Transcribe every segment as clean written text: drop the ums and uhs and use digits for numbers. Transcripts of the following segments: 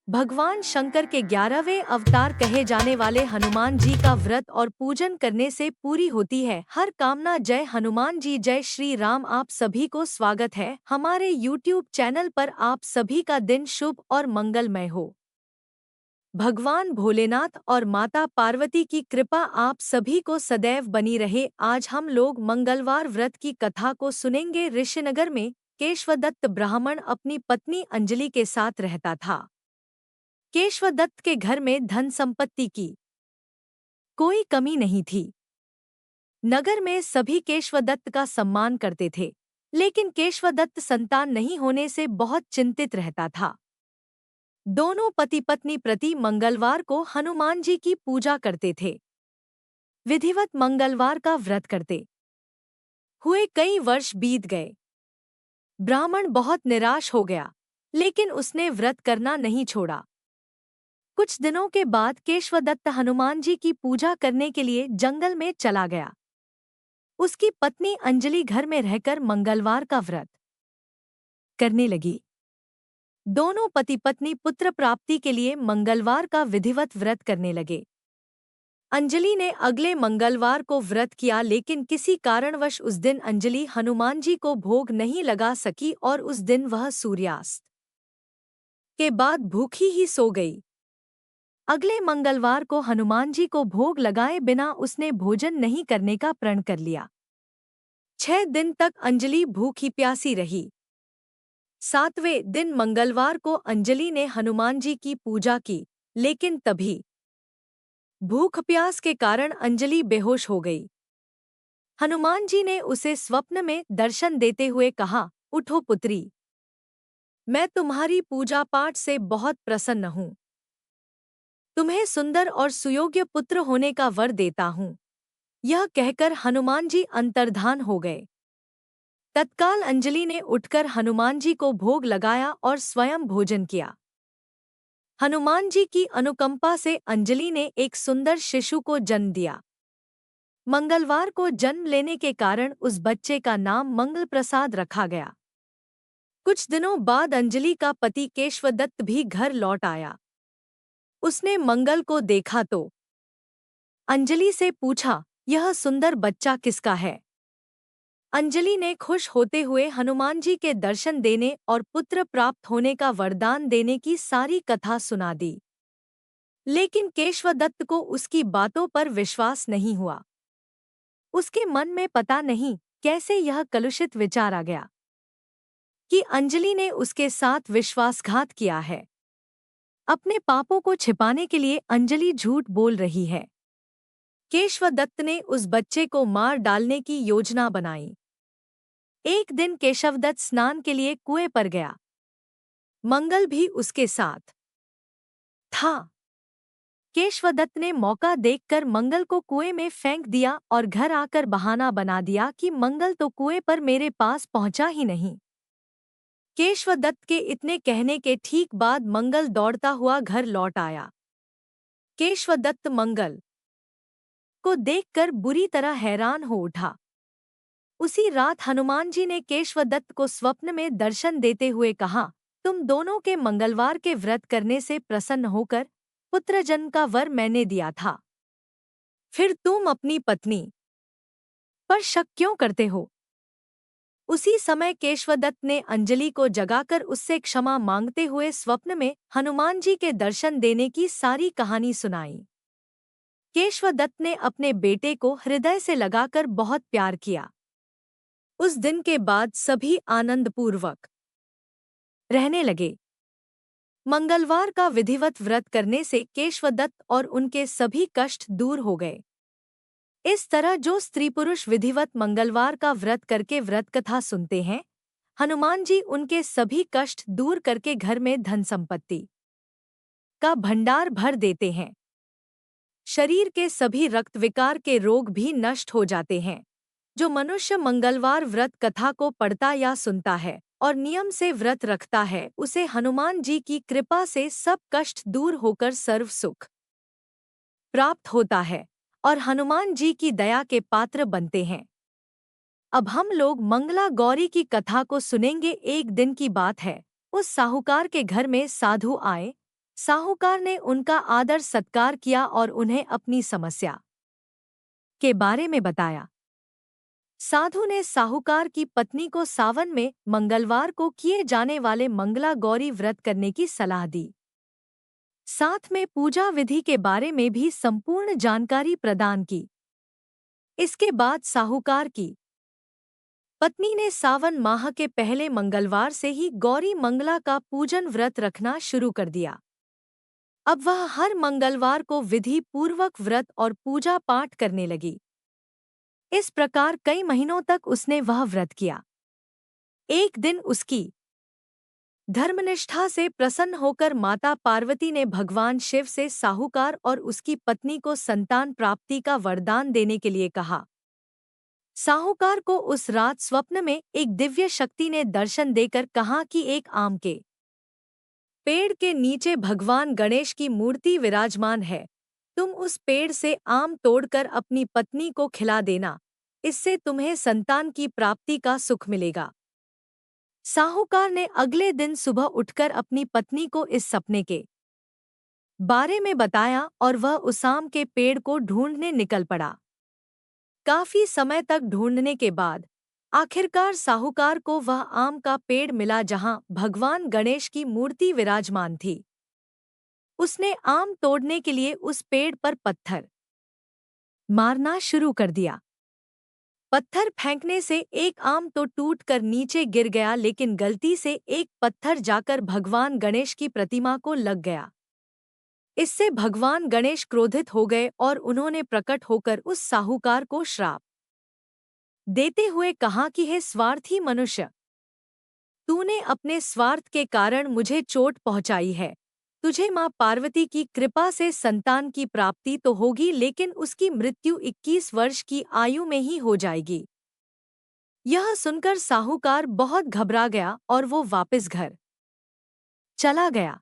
भगवान शंकर के 11वें अवतार कहे जाने वाले हनुमान जी का व्रत और पूजन करने से पूरी होती है हर कामना। जय हनुमान जी, जय श्री राम। आप सभी को स्वागत है हमारे YouTube चैनल पर। आप सभी का दिन शुभ और मंगलमय हो। भगवान भोलेनाथ और माता पार्वती की कृपा आप सभी को सदैव बनी रहे। आज हम लोग मंगलवार व्रत की कथा को सुनेंगे। ऋषिनगर में केशवदत्त ब्राह्मण अपनी पत्नी अंजलि के साथ रहता था। केशवदत्त के घर में धन संपत्ति की कोई कमी नहीं थी। नगर में सभी केशवदत्त का सम्मान करते थे, लेकिन केशवदत्त संतान नहीं होने से बहुत चिंतित रहता था। दोनों पति पत्नी प्रति मंगलवार को हनुमान जी की पूजा करते थे। विधिवत मंगलवार का व्रत करते हुए कई वर्ष बीत गए। ब्राह्मण बहुत निराश हो गया, लेकिन उसने व्रत करना नहीं छोड़ा। कुछ दिनों के बाद केशवदत्त हनुमान जी की पूजा करने के लिए जंगल में चला गया। उसकी पत्नी अंजलि घर में रहकर मंगलवार का व्रत करने लगी। दोनों पति पत्नी पुत्र प्राप्ति के लिए मंगलवार का विधिवत व्रत करने लगे। अंजलि ने अगले मंगलवार को व्रत किया, लेकिन किसी कारणवश उस दिन अंजलि हनुमान जी को भोग नहीं लगा सकी और उस दिन वह सूर्यास्त के बाद भूखी ही सो गई। अगले मंगलवार को हनुमान जी को भोग लगाए बिना उसने भोजन नहीं करने का प्रण कर लिया। 6 दिन तक अंजलि भूखी प्यासी रही। 7वें दिन मंगलवार को अंजलि ने हनुमान जी की पूजा की, लेकिन तभी भूख प्यास के कारण अंजलि बेहोश हो गई। हनुमान जी ने उसे स्वप्न में दर्शन देते हुए कहा, उठो पुत्री, मैं तुम्हारी पूजा पाठ से बहुत प्रसन्न हूँ। तुम्हें सुंदर और सुयोग्य पुत्र होने का वर देता हूँ। यह कहकर हनुमान जी अंतर्धान हो गए। तत्काल अंजलि ने उठकर हनुमान जी को भोग लगाया और स्वयं भोजन किया। हनुमान जी की अनुकंपा से अंजलि ने एक सुंदर शिशु को जन्म दिया। मंगलवार को जन्म लेने के कारण उस बच्चे का नाम मंगल प्रसाद रखा गया। कुछ दिनों बाद अंजलि का पति केशवदत्त भी घर लौट आया। उसने मंगल को देखा तो अंजलि से पूछा, यह सुंदर बच्चा किसका है? अंजलि ने खुश होते हुए हनुमान जी के दर्शन देने और पुत्र प्राप्त होने का वरदान देने की सारी कथा सुना दी। लेकिन केशवदत्त को उसकी बातों पर विश्वास नहीं हुआ। उसके मन में पता नहीं कैसे यह कलुषित विचार आ गया कि अंजलि ने उसके साथ विश्वासघात किया है। अपने पापों को छिपाने के लिए अंजलि झूठ बोल रही है। केशवदत्त ने उस बच्चे को मार डालने की योजना बनाई। एक दिन केशवदत्त स्नान के लिए कुएं पर गया। मंगल भी उसके साथ था। केशवदत्त ने मौका देखकर मंगल को कुएं में फेंक दिया और घर आकर बहाना बना दिया कि मंगल तो कुएं पर मेरे पास पहुंचा ही नहीं। केशवदत्त के इतने कहने के ठीक बाद मंगल दौड़ता हुआ घर लौट आया। केशवदत्त मंगल को देखकर बुरी तरह हैरान हो उठा। उसी रात हनुमान जी ने केशवदत्त को स्वप्न में दर्शन देते हुए कहा, तुम दोनों के मंगलवार के व्रत करने से प्रसन्न होकर पुत्र जन्म का वर मैंने दिया था। फिर तुम अपनी पत्नी पर शक क्यों करते हो? उसी समय केशवदत्त ने अंजलि को जगाकर उससे क्षमा मांगते हुए स्वप्न में हनुमान जी के दर्शन देने की सारी कहानी सुनाई। केशवदत्त ने अपने बेटे को हृदय से लगाकर बहुत प्यार किया। उस दिन के बाद सभी आनंदपूर्वक रहने लगे। मंगलवार का विधिवत व्रत करने से केशवदत्त और उनके सभी कष्ट दूर हो गए। इस तरह जो स्त्री पुरुष विधिवत मंगलवार का व्रत करके व्रत कथा सुनते हैं, हनुमान जी उनके सभी कष्ट दूर करके घर में धन संपत्ति का भंडार भर देते हैं। शरीर के सभी रक्त विकार के रोग भी नष्ट हो जाते हैं। जो मनुष्य मंगलवार व्रत कथा को पढ़ता या सुनता है और नियम से व्रत रखता है, उसे हनुमान जी की कृपा से सब कष्ट दूर होकर सर्व सुख प्राप्त होता है और हनुमान जी की दया के पात्र बनते हैं। अब हम लोग मंगला गौरी की कथा को सुनेंगे। एक दिन की बात है, उस साहूकार के घर में साधु आए। साहूकार ने उनका आदर सत्कार किया और उन्हें अपनी समस्या के बारे में बताया। साधु ने साहूकार की पत्नी को सावन में मंगलवार को किए जाने वाले मंगला गौरी व्रत करने की सलाह दी। साथ में पूजा विधि के बारे में भी संपूर्ण जानकारी प्रदान की। इसके बाद साहूकार की पत्नी ने सावन माह के पहले मंगलवार से ही गौरी मंगला का पूजन व्रत रखना शुरू कर दिया। अब वह हर मंगलवार को विधि पूर्वक व्रत और पूजा पाठ करने लगी। इस प्रकार कई महीनों तक उसने वह व्रत किया। एक दिन उसकी धर्मनिष्ठा से प्रसन्न होकर माता पार्वती ने भगवान शिव से साहूकार और उसकी पत्नी को संतान प्राप्ति का वरदान देने के लिए कहा। साहूकार को उस रात स्वप्न में एक दिव्य शक्ति ने दर्शन देकर कहा कि एक आम के पेड़ के नीचे भगवान गणेश की मूर्ति विराजमान है। तुम उस पेड़ से आम तोड़कर अपनी पत्नी को खिला देना, इससे तुम्हें संतान की प्राप्ति का सुख मिलेगा। साहूकार ने अगले दिन सुबह उठकर अपनी पत्नी को इस सपने के बारे में बताया और वह उस आम के पेड़ को ढूंढने निकल पड़ा। काफी समय तक ढूंढने के बाद आखिरकार साहूकार को वह आम का पेड़ मिला जहां भगवान गणेश की मूर्ति विराजमान थी। उसने आम तोड़ने के लिए उस पेड़ पर पत्थर मारना शुरू कर दिया। पत्थर फेंकने से एक आम तो टूटकर नीचे गिर गया, लेकिन गलती से एक पत्थर जाकर भगवान गणेश की प्रतिमा को लग गया। इससे भगवान गणेश क्रोधित हो गए और उन्होंने प्रकट होकर उस साहूकार को श्राप देते हुए कहा कि हे स्वार्थी मनुष्य, तूने अपने स्वार्थ के कारण मुझे चोट पहुंचाई है। तुझे मां पार्वती की कृपा से संतान की प्राप्ति तो होगी, लेकिन उसकी मृत्यु 21 वर्ष की आयु में ही हो जाएगी। यह सुनकर साहूकार बहुत घबरा गया और वो वापस घर चला गया।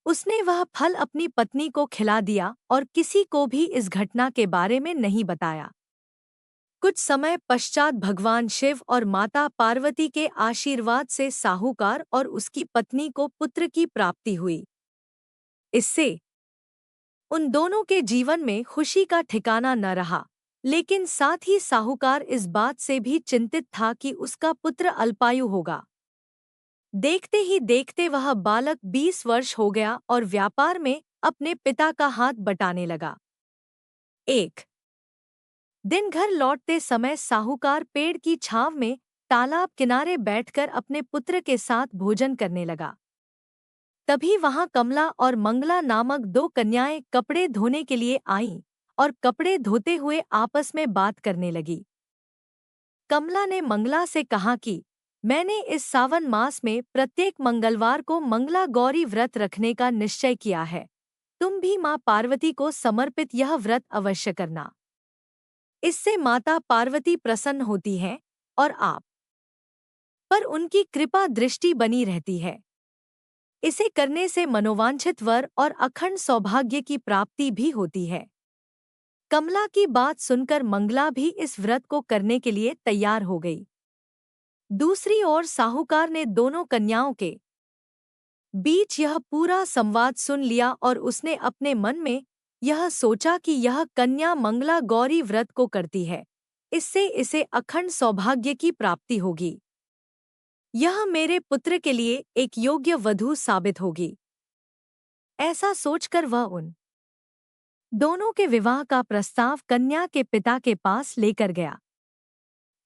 उसने वह फल अपनी पत्नी को खिला दिया और किसी को भी इस घटना के बारे में नहीं बताया। कुछ समय पश्चात भगवान शिव और माता पार्वती के आशीर्वाद से साहूकार और उसकी पत्नी को पुत्र की प्राप्ति हुई। इससे उन दोनों के जीवन में खुशी का ठिकाना न रहा, लेकिन साथ ही साहूकार इस बात से भी चिंतित था कि उसका पुत्र अल्पायु होगा। देखते ही देखते वह बालक 20 वर्ष हो गया और व्यापार में अपने पिता का हाथ बटाने लगा। एक दिन घर लौटते समय साहूकार पेड़ की छांव में तालाब किनारे बैठकर अपने पुत्र के साथ भोजन करने लगा। तभी वहां कमला और मंगला नामक दो कन्याएं कपड़े धोने के लिए आईं और कपड़े धोते हुए आपस में बात करने लगी। कमला ने मंगला से कहा कि मैंने इस सावन मास में प्रत्येक मंगलवार को मंगला गौरी व्रत रखने का निश्चय किया है। तुम भी मां पार्वती को समर्पित यह व्रत अवश्य करना। इससे माता पार्वती प्रसन्न होती हैं और आप पर उनकी कृपा दृष्टि बनी रहती है। इसे करने से मनोवांछित वर और अखंड सौभाग्य की प्राप्ति भी होती है। कमला की बात सुनकर मंगला भी इस व्रत को करने के लिए तैयार हो गई। दूसरी ओर साहूकार ने दोनों कन्याओं के बीच यह पूरा संवाद सुन लिया और उसने अपने मन में यह सोचा कि यह कन्या मंगला गौरी व्रत को करती है, इससे इसे अखंड सौभाग्य की प्राप्ति होगी। यह मेरे पुत्र के लिए एक योग्य वधू साबित होगी। ऐसा सोचकर वह उन दोनों के विवाह का प्रस्ताव कन्या के पिता के पास लेकर गया।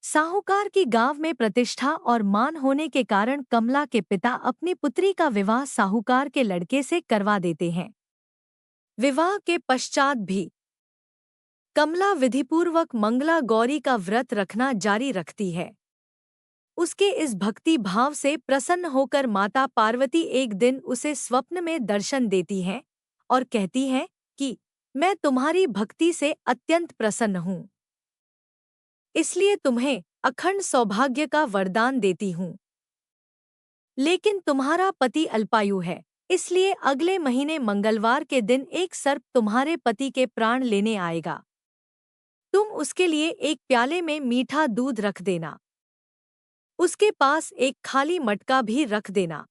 साहूकार की गांव में प्रतिष्ठा और मान होने के कारण कमला के पिता अपनी पुत्री का विवाह साहूकार के लड़के से करवा देते हैं। विवाह के पश्चात भी कमला विधिपूर्वक मंगला गौरी का व्रत रखना जारी रखती है। उसके इस भक्ति भाव से प्रसन्न होकर माता पार्वती एक दिन उसे स्वप्न में दर्शन देती हैं और कहती हैं कि मैं तुम्हारी भक्ति से अत्यंत प्रसन्न हूँ, इसलिए तुम्हें अखंड सौभाग्य का वरदान देती हूँ। लेकिन तुम्हारा पति अल्पायु है, इसलिए अगले महीने मंगलवार के दिन एक सर्प तुम्हारे पति के प्राण लेने आएगा। तुम उसके लिए एक प्याले में मीठा दूध रख देना। उसके पास एक खाली मटका भी रख देना।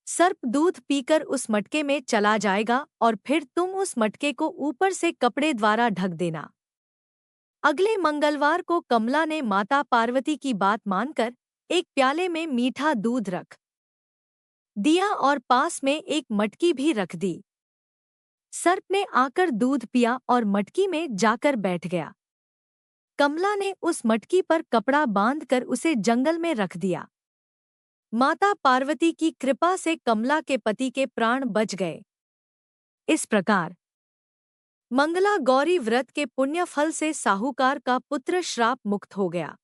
सर्प दूध पीकर उस मटके में चला जाएगा और फिर तुम उस मटके को ऊपर से कपड़े द्वारा ढक देना। अगले मंगलवार को कमला ने माता पार्वती की बात मानकर एक प्याले में मीठा दूध रख दिया और पास में एक मटकी भी रख दी। सर्प ने आकर दूध पिया और मटकी में जाकर बैठ गया। कमला ने उस मटकी पर कपड़ा बांधकर उसे जंगल में रख दिया। माता पार्वती की कृपा से कमला के पति के प्राण बच गए। इस प्रकार मंगला गौरी व्रत के पुण्य फल से साहूकार का पुत्र श्राप मुक्त हो गया।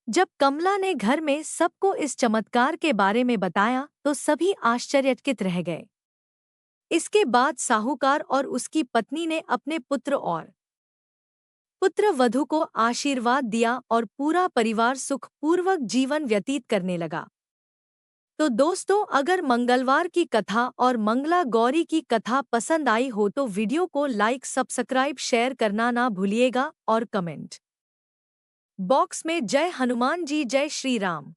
जब कमला ने घर में सबको इस चमत्कार के बारे में बताया तो सभी आश्चर्यचकित रह गए। इसके बाद साहूकार और उसकी पत्नी ने अपने पुत्र और पुत्र वधू को आशीर्वाद दिया और पूरा परिवार सुख पूर्वक जीवन व्यतीत करने लगा। तो दोस्तों, अगर मंगलवार की कथा और मंगला गौरी की कथा पसंद आई हो तो वीडियो को लाइक, सब्सक्राइब, शेयर करना ना भूलिएगा और कमेंट बॉक्स में जय हनुमान जी, जय श्री राम